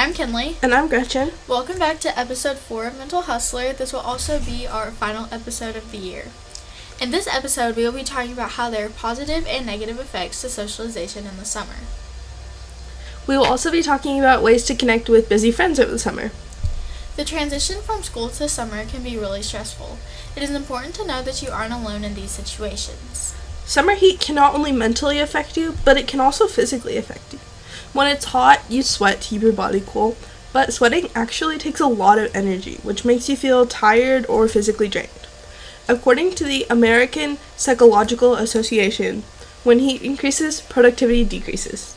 I'm Kinley. And I'm Gretchen. Welcome back to episode 4 of Mental Hustler. This will also be our final episode of the year. In this episode, we will be talking about how there are positive and negative effects to socialization in the summer. We will also be talking about ways to connect with busy friends over the summer. The transition from school to summer can be really stressful. It is important to know that you aren't alone in these situations. Summer heat can not only mentally affect you, but it can also physically affect you. When it's hot, you sweat to keep your body cool, but sweating actually takes a lot of energy, which makes you feel tired or physically drained. According to the American Psychological Association, when heat increases, productivity decreases.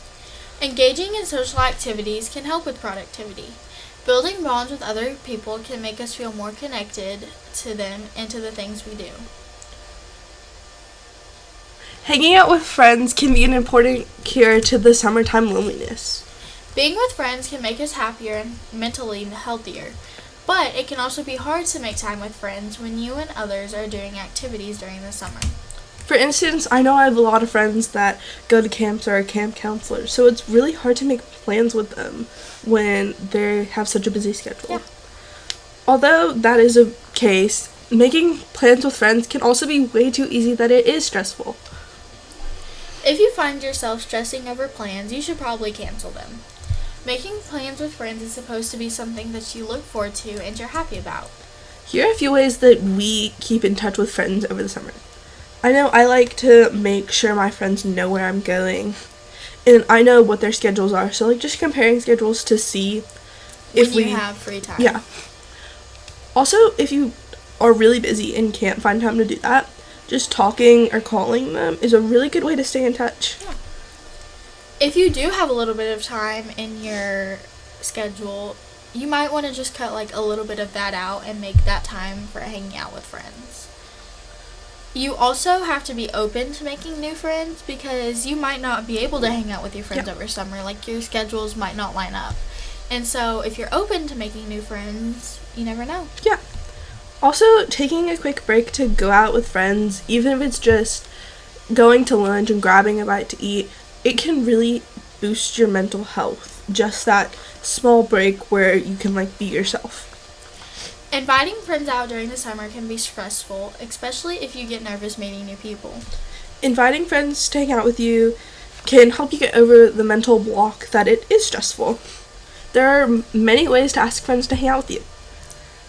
Engaging in social activities can help with productivity. Building bonds with other people can make us feel more connected to them and to the things we do. Hanging out with friends can be an important cure to the summertime loneliness. Being with friends can make us happier and mentally healthier, but it can also be hard to make time with friends when you and others are doing activities during the summer. For instance, I know I have a lot of friends that go to camps or are camp counselors, so it's really hard to make plans with them when they have such a busy schedule. Yeah. Although that is a case, making plans with friends can also be way too easy that it is stressful. If you find yourself stressing over plans, you should probably cancel them. Making plans with friends is supposed to be something that you look forward to and you're happy about. Here are a few ways that we keep in touch with friends over the summer. I know I like to make sure my friends know where I'm going, and I know what their schedules are, so just comparing schedules to see if when you have free time. Yeah. Also, if you are really busy and can't find time to do that, just talking or calling them is a really good way to stay in touch. Yeah. If you do have a little bit of time in your schedule, you might want to just cut a little bit of that out and make that time for hanging out with friends. You also have to be open to making new friends because you might not be able to hang out with your friends over summer. Your schedules might not line up. And so if you're open to making new friends, you never know. Yeah. Also, taking a quick break to go out with friends, even if it's just going to lunch and grabbing a bite to eat, it can really boost your mental health. Just that small break where you can be yourself. Inviting friends out during the summer can be stressful, especially if you get nervous meeting new people. Inviting friends to hang out with you can help you get over the mental block that it is stressful. There are many ways to ask friends to hang out with you.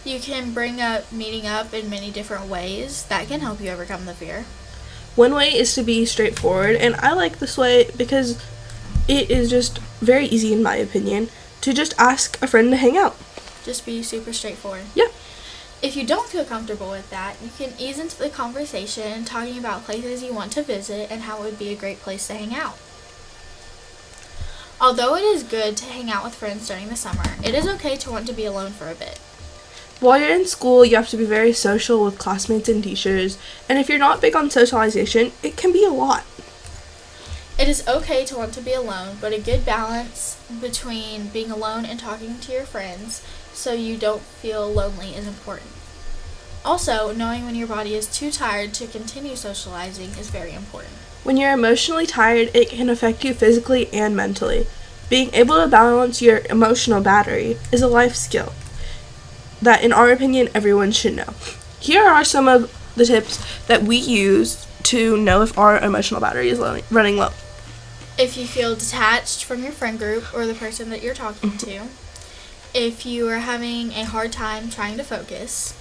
You can bring up meeting up in many different ways. That can help you overcome the fear. One way is to be straightforward, and I like this way because it is just very easy, in my opinion, to just ask a friend to hang out. Just be super straightforward. Yeah. If you don't feel comfortable with that, you can ease into the conversation talking about places you want to visit and how it would be a great place to hang out. Although it is good to hang out with friends during the summer, it is okay to want to be alone for a bit. While you're in school, you have to be very social with classmates and teachers, and if you're not big on socialization, it can be a lot. It is okay to want to be alone, but a good balance between being alone and talking to your friends so you don't feel lonely is important. Also, knowing when your body is too tired to continue socializing is very important. When you're emotionally tired, it can affect you physically and mentally. Being able to balance your emotional battery is a life skill that, in our opinion, everyone should know. Here are some of the tips that we use to know if our emotional battery is running low. If you feel detached from your friend group or the person that you're talking to, if you are having a hard time trying to focus,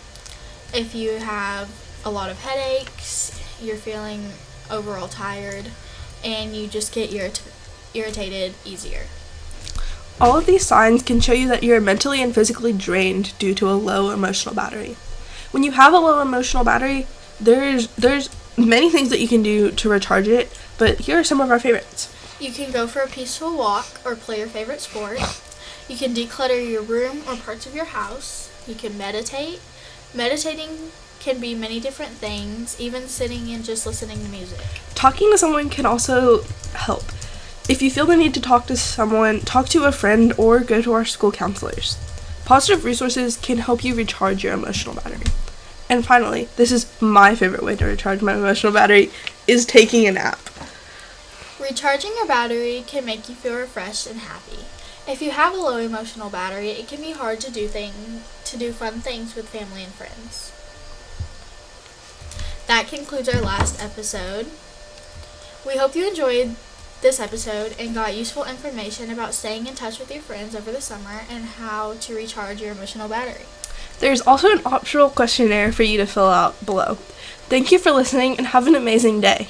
if you have a lot of headaches, you're feeling overall tired, and you just get irritated easier. All of these signs can show you that you're mentally and physically drained due to a low emotional battery. When you have a low emotional battery, there's many things that you can do to recharge it, but here are some of our favorites. You can go for a peaceful walk or play your favorite sport. You can declutter your room or parts of your house. You can meditate. Meditating can be many different things, even sitting and just listening to music. Talking to someone can also help. If you feel the need to talk to someone, talk to a friend or go to our school counselors. Positive resources can help you recharge your emotional battery. And finally, this is my favorite way to recharge my emotional battery, is taking a nap. Recharging your battery can make you feel refreshed and happy. If you have a low emotional battery, it can be hard to do fun things with family and friends. That concludes our last episode. We hope you enjoyed this episode and got useful information about staying in touch with your friends over the summer and how to recharge your emotional battery. There's also an optional questionnaire for you to fill out below. Thank you for listening and have an amazing day.